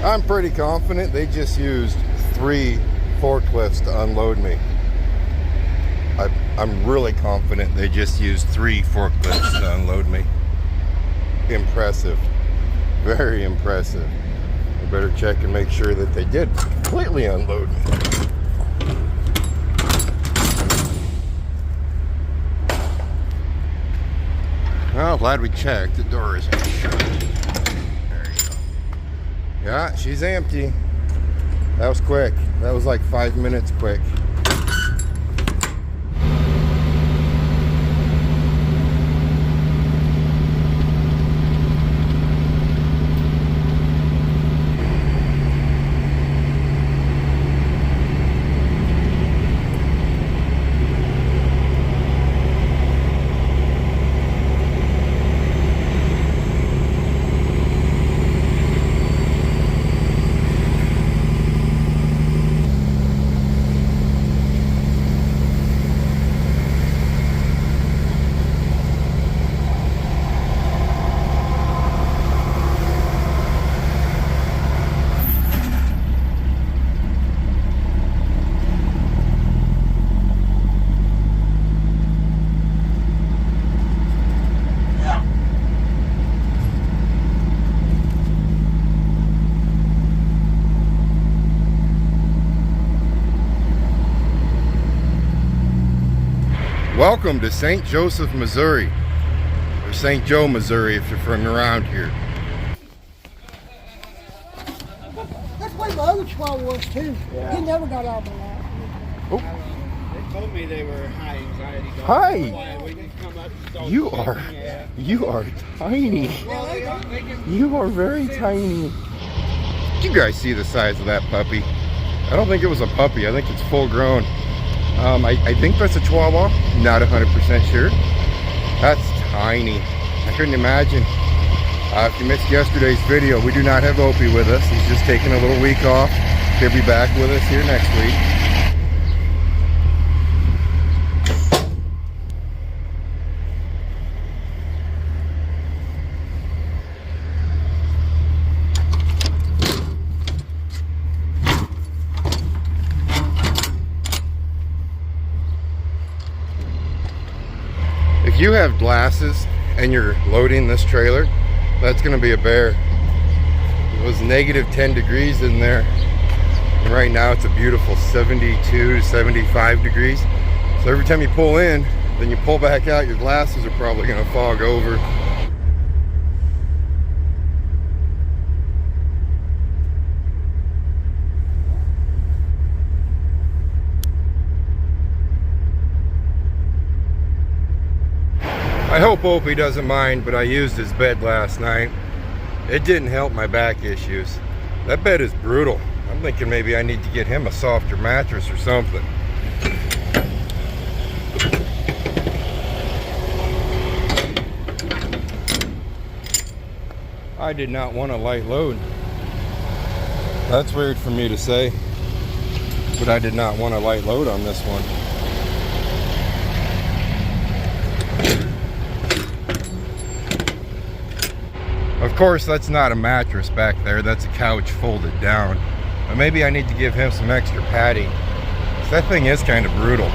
I'm pretty confident they just used 3 forklifts to unload me. I'm really confident they just used 3 forklifts to unload me. Impressive. Very impressive. I better check and make sure that they did completely unload me. Well, glad we checked. The door isn't shut. There you go. Yeah, she's empty. That was quick. That was like 5 minutes quick. Welcome to St. Joseph, Missouri, or St. Joe, Missouri if you're from around here. That's where my other chihuahua was too. Yeah. He never got out of the lot. Oh. They told me they were high anxiety dogs. Hi. You are tiny. You are very tiny. Did you guys see the size of that puppy? I don't think it was a puppy. I think it's full grown. I think that's a Chihuahua. Not 100% sure. That's tiny. I couldn't imagine. If you missed yesterday's video, we do not have Opie with us. He's just taking a little week off. He'll be back with us here next week. If you have glasses and you're loading this trailer, that's going to be a bear. It was negative 10 degrees in there, and right now it's a beautiful 72 to 75 degrees. So every time you pull in, then you pull back out, your glasses are probably going to fog over. I hope Opie doesn't mind, but I used his bed last night. It didn't help my back issues. That bed is brutal. I'm thinking maybe I need to get him a softer mattress or something. I did not want a light load. That's weird for me to say, but I did not want a light load on this one. Of course, that's not a mattress back there. That's a couch folded down. But maybe I need to give him some extra padding, 'cause that thing is kind of brutal.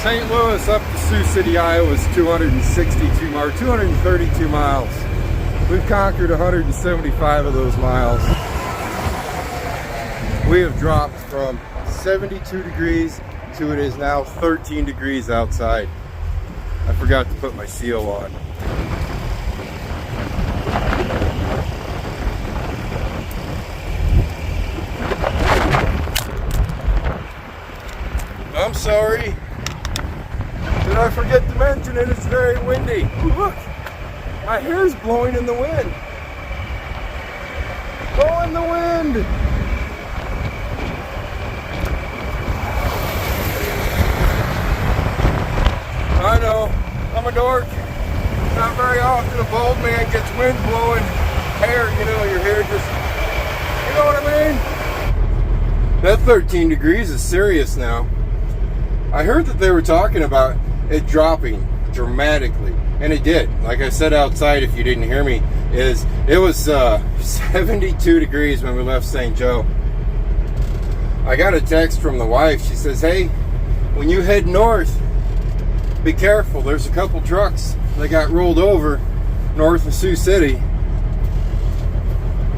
St. Louis up to Sioux City, Iowa is 232 miles. We've conquered 175 of those miles. We have dropped from 72 degrees to it is now 13 degrees outside. I forgot to put my seal on. I'm sorry. Did I forget to mention it? It's very windy. Ooh, look, my hair's blowing in the wind. Go in the wind. I know, I'm a dork. Not very often a bald man gets wind blowing hair, you know, your hair just, you know what I mean? That 13 degrees is serious now. I heard that they were talking about it dropping dramatically, and it did. Like I said outside, if you didn't hear me, it was 72 degrees when we left St. Joe. I got a text from the wife. She says, hey, when you head north, be careful. There's a couple trucks that got rolled over north of Sioux City.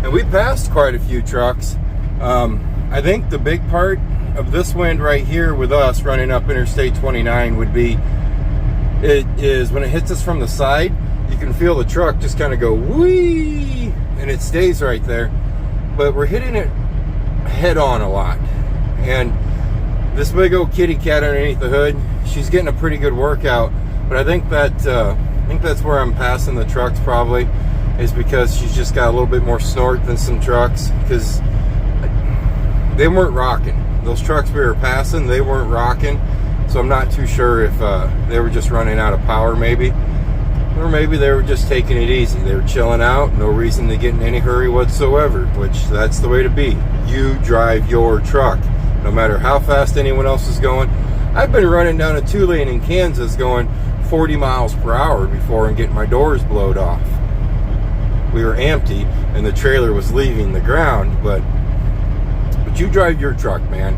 And we passed quite a few trucks. I think the big part of this wind right here with us running up Interstate 29 would be, it is when it hits us from the side, you can feel the truck just kind of go whee, and it stays right there. But we're hitting it head on a lot. And this big old kitty cat underneath the hood, she's getting a pretty good workout. But I think that's where I'm passing the trucks probably, is because she's just got a little bit more snort than some trucks, because they weren't rocking. Those trucks we were passing, they weren't rocking. So I'm not too sure if they were just running out of power maybe, or maybe they were just taking it easy. They were chilling out, no reason to get in any hurry whatsoever, which that's the way to be. You drive your truck, no matter how fast anyone else is going. I've been running down a 2-lane in Kansas going 40 miles per hour before and getting my doors blowed off. We were empty and the trailer was leaving the ground, but you drive your truck, man.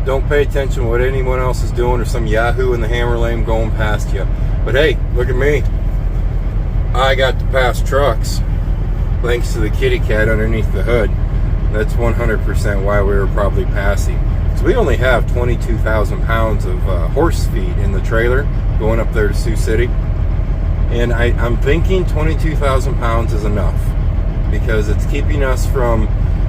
Don't pay attention to what anyone else is doing or some yahoo in the hammer lane going past you. But hey, look at me. I got to pass trucks thanks to the kitty cat underneath the hood. That's 100% why we were probably passing. So we only have 22,000 pounds of horse feed in the trailer going up there to Sioux City. And I'm thinking 22,000 pounds is enough, because it's keeping us from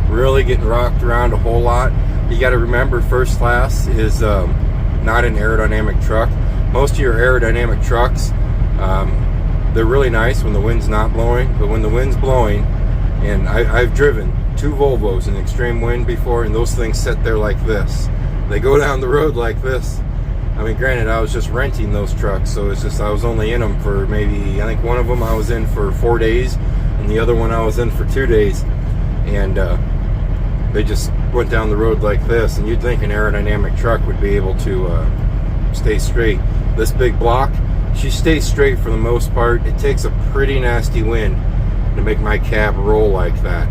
really getting rocked around a whole lot. You got to remember, first class is not an aerodynamic truck. Most of your aerodynamic trucks, they're really nice when the wind's not blowing, but when the wind's blowing, and I've driven 2 Volvos in extreme wind before, and those things sit there like this. They go down the road like this. I mean, granted, I was just renting those trucks, so it's just I was only in them for maybe, I think one of them I was in for 4 days, and the other one I was in for 2 days. And they just went down the road like this, and you'd think an aerodynamic truck would be able to stay straight. This big block, she stays straight for the most part. It takes a pretty nasty wind to make my cab roll like that.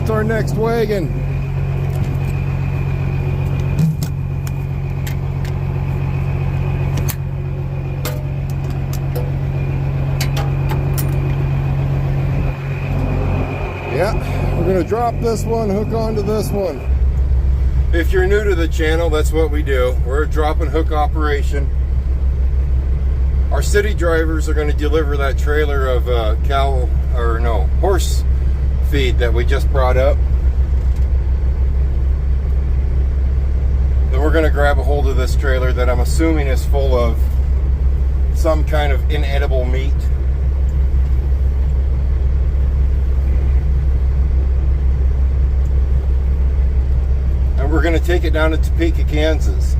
to our next wagon. Yeah, we're gonna drop this one, hook onto this one. If you're new to the channel, that's what we do. We're a drop and hook operation. Our city drivers are going to deliver that trailer of horse feed that we just brought up. Then we're going to grab a hold of this trailer that I'm assuming is full of some kind of inedible meat. And we're going to take it down to Topeka, Kansas.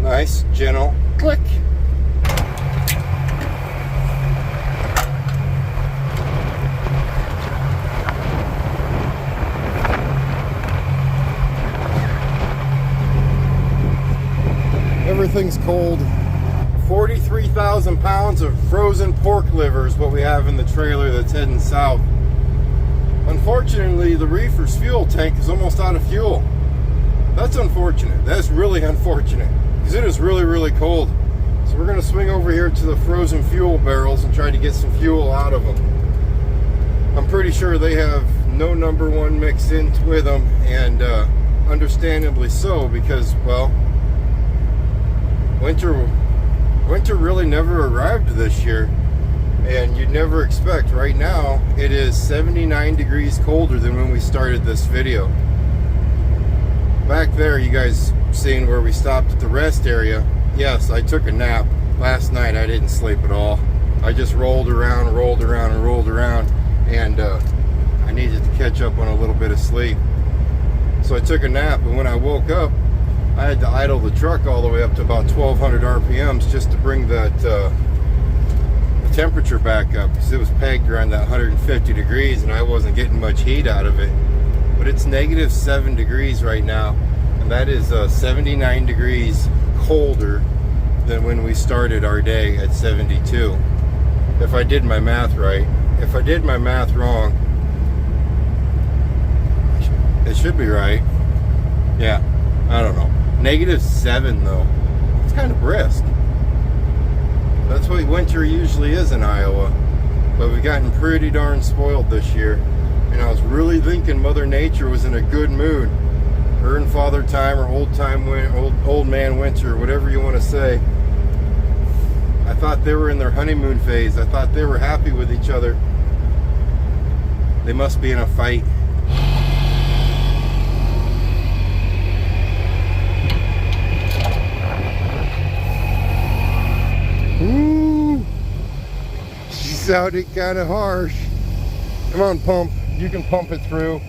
Nice, gentle click. Everything's cold. 43,000 pounds of frozen pork liver is what we have in the trailer that's heading south. Unfortunately, the Reefer's fuel tank is almost out of fuel. That's unfortunate. That's really unfortunate because it is really, really cold. So we're going to swing over here to the frozen fuel barrels and try to get some fuel out of them. I'm pretty sure they have no number one mixed in with them, and understandably so, because, well, winter really never arrived this year, and you'd never expect. Right now it is 79 degrees colder than when we started this video. Back there, you guys seen where we stopped at the rest area. Yes, I took a nap last night. I didn't sleep at all. I just rolled around, and I needed to catch up on a little bit of sleep, so I took a nap. And when I woke up, I had to idle the truck all the way up to about 1200 RPMs just to bring that temperature back up, because it was pegged around that 150 degrees and I wasn't getting much heat out of it. But it's -7 degrees right now, and that is 79 degrees colder than when we started our day at 72. If I did my math right. If I did my math wrong, it should be right. Yeah, I don't know. -7 though. It's kind of brisk. That's what winter usually is in Iowa. But we've gotten pretty darn spoiled this year. And I was really thinking Mother Nature was in a good mood. Her and Father Time, or old man winter, whatever you want to say. I thought they were in their honeymoon phase. I thought they were happy with each other. They must be in a fight. Ooh, she sounded kind of harsh. Come on, pump. You can pump it through.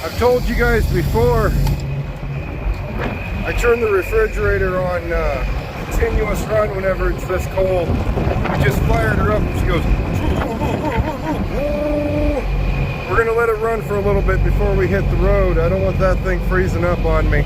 I've told you guys before, I turn the refrigerator on continuous run whenever it's this cold. We just fired her up and she goes, we're gonna let it run for a little bit before we hit the road. I don't want that thing freezing up on me.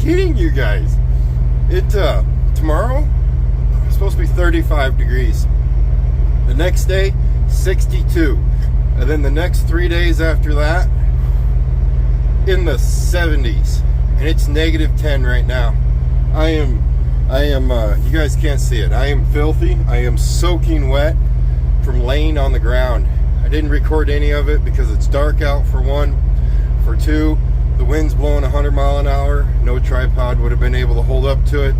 kidding you guys. Tomorrow it's supposed to be 35 degrees. The next day, 62. And then the next 3 days after that, in the 70s. And it's -10 right now. I am, you guys can't see it. I am filthy. I am soaking wet from laying on the ground. I didn't record any of it because it's dark out, for one. For two, the wind's blowing 100 miles an hour. No tripod would have been able to hold up to it.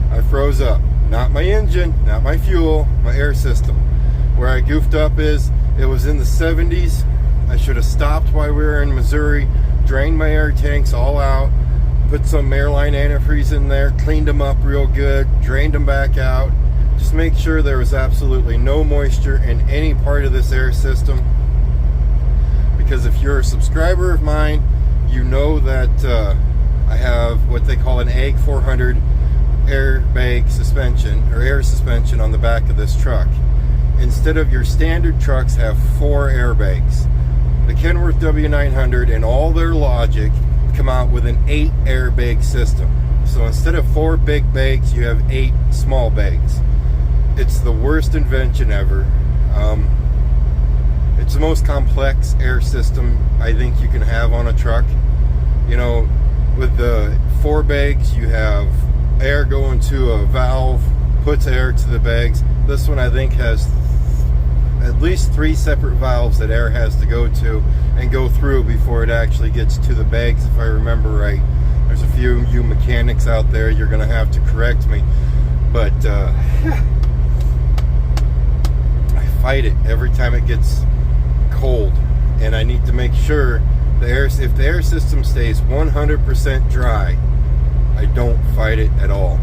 I froze up. Not my engine, not my fuel, my air system. Where I goofed up is, it was in the 70s. I should have stopped while we were in Missouri, drained my air tanks all out, put some airline antifreeze in there, cleaned them up real good, drained them back out. Just make sure there was absolutely no moisture in any part of this air system. Because if you're a subscriber of mine, you know that I have what they call an AG 400 airbag suspension, or air suspension, on the back of this truck. Instead of your standard trucks have 4 airbags. The Kenworth W900 and all their logic come out with an 8 airbag system. So instead of 4 big bags, you have 8 small bags. It's the worst invention ever. It's the most complex air system I think you can have on a truck. You know, with the 4 bags, you have air going to a valve, puts air to the bags. This one I think has at least 3 separate valves that air has to go to and go through before it actually gets to the bags, if I remember right. There's a few of you mechanics out there, you're gonna have to correct me, but I fight it every time it gets cold, and I need to make sure if the air system stays 100% dry, I don't fight it at all.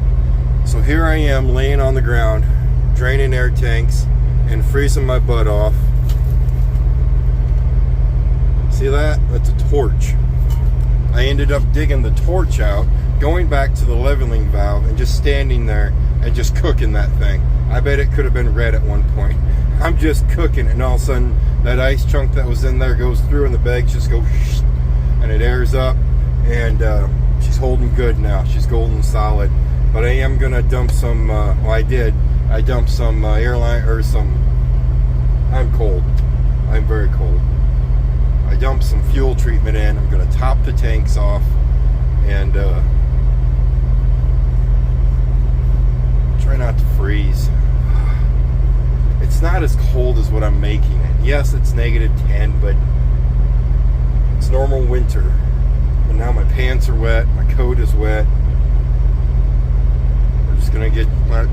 So here I am laying on the ground, draining air tanks and freezing my butt off. See that? That's a torch. I ended up digging the torch out, going back to the leveling valve, and just standing there and just cooking that thing. I bet it could have been red at one point. I'm just cooking, and all of a sudden that ice chunk that was in there goes through and the bags just go shh, and it airs up, and she's holding good now. She's golden solid. But I am gonna dump some, well, I dumped some I'm cold. I'm very cold. I dumped some fuel treatment in. I'm gonna top the tanks off and try not to freeze. It's not as cold as what I'm making it. Yes, it's -10, but it's normal winter. And now my pants are wet, my coat is wet. We're just gonna get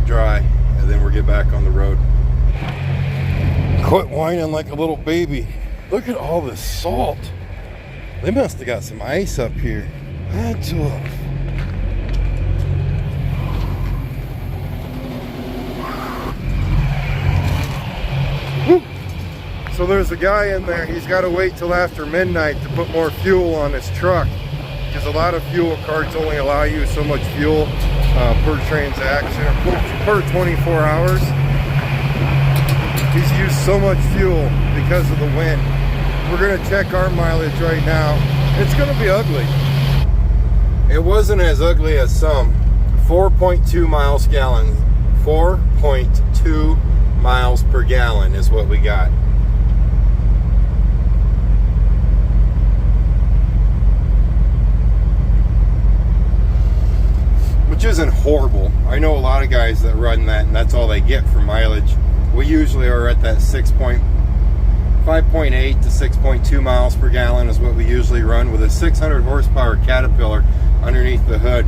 dry, and then we'll get back on the road. Quit whining like a little baby. Look at all this salt. They must have got some ice up here. That's tough. So there's a guy in there, he's got to wait till after midnight to put more fuel on his truck, because a lot of fuel cards only allow you so much fuel per transaction, or per 24 hours. He's used so much fuel because of the wind. We're going to check our mileage right now. It's going to be ugly. It wasn't as ugly as some. 4.2 miles gallon. 4.2 miles per gallon is what we got. Which isn't horrible. I know a lot of guys that run that and that's all they get for mileage. We usually are at that 5.8 to 6.2 miles per gallon is what we usually run with a 600 horsepower Caterpillar underneath the hood.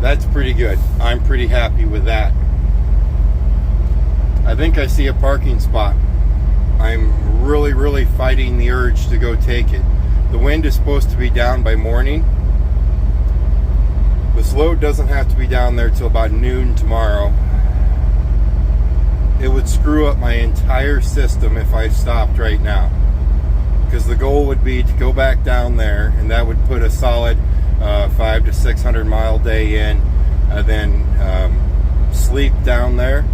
That's pretty good. I'm pretty happy with that. I think I see a parking spot. I'm really fighting the urge to go take it. The wind is supposed to be down by morning. This load doesn't have to be down there till about noon tomorrow. It would screw up my entire system if I stopped right now. Because the goal would be to go back down there, and that would put a solid 500 to 600 mile day in, and then sleep down there,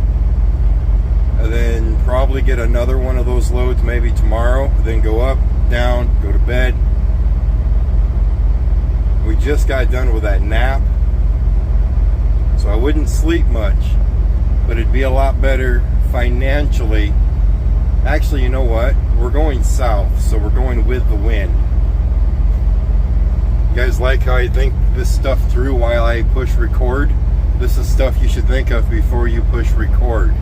and then probably get another one of those loads maybe tomorrow, then go up, down, go to bed. We just got done with that nap. So I wouldn't sleep much, but it'd be a lot better financially. Actually, you know what? We're going south, so we're going with the wind. You guys like how I think this stuff through while I push record? This is stuff you should think of before you push record.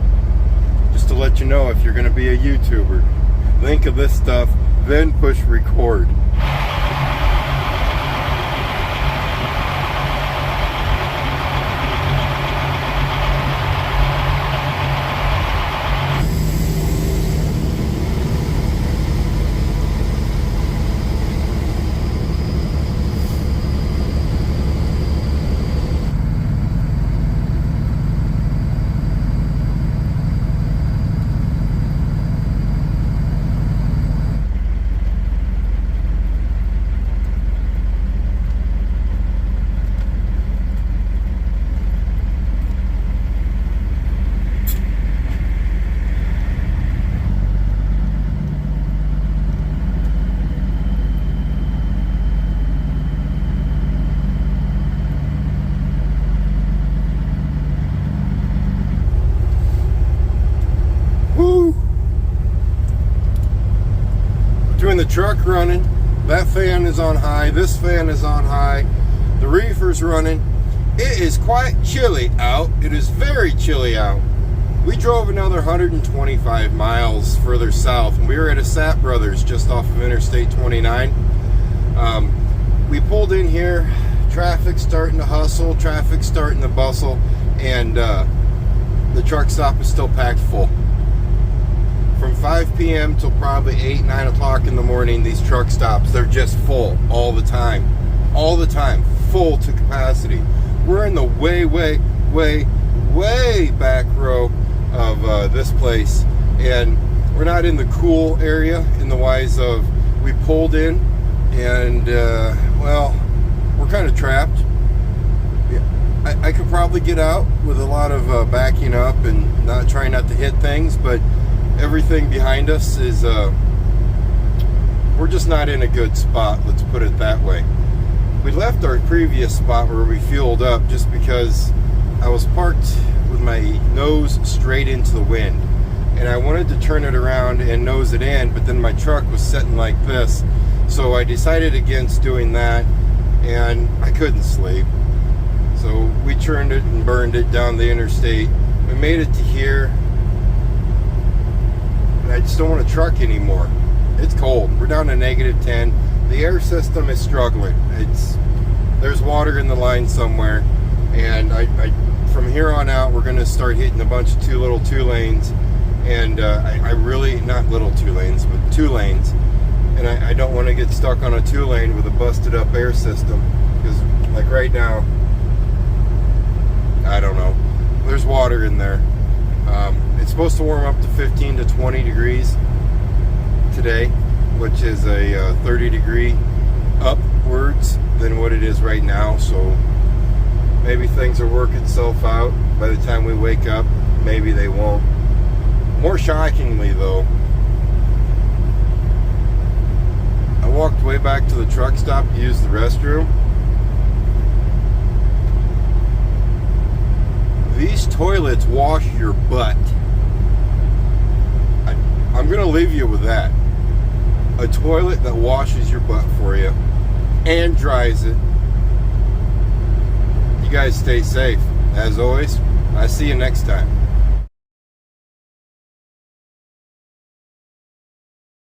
Just to let you know, if you're going to be a YouTuber, think of this stuff, then push record. Doing the truck running, that fan is on high, this fan is on high, the reefer's running. It is quite chilly out. It is very chilly out. We drove another 125 miles further south, and we were at a Sap Brothers just off of Interstate 29. We pulled in here, traffic starting to hustle, traffic starting to bustle, and the truck stop is still packed full. From 5 p.m. till probably 8, 9 o'clock in the morning, these truck stops, they're just full all the time. All the time, full to capacity. We're in the way back row of this place, and we're not in the cool area in the wise of we pulled in, and well, we're kind of trapped. I could probably get out with a lot of backing up and not trying not to hit things, but everything behind us is, we're just not in a good spot, let's put it that way. We left our previous spot where we fueled up just because I was parked with my nose straight into the wind, and I wanted to turn it around and nose it in, but then my truck was sitting like this, so I decided against doing that, and I couldn't sleep. So we turned it and burned it down the interstate. We made it to here. I just don't want to truck anymore. It's cold. We're down to -10. The air system is struggling. There's water in the line somewhere, and from here on out we're going to start hitting a bunch of little two lanes, and I really, not little two lanes, but 2 lanes, and I don't want to get stuck on a 2 lane with a busted up air system, because like right now, I don't know, there's water in there. It's supposed to warm up to 15 to 20 degrees today, which is a 30-degree upwards than what it is right now. So maybe things will work itself out by the time we wake up. Maybe they won't. More shockingly, though, I walked way back to the truck stop to use the restroom. These toilets wash your butt. I'm going to leave you with that. A toilet that washes your butt for you and dries it. You guys stay safe. As always, I'll see you next time.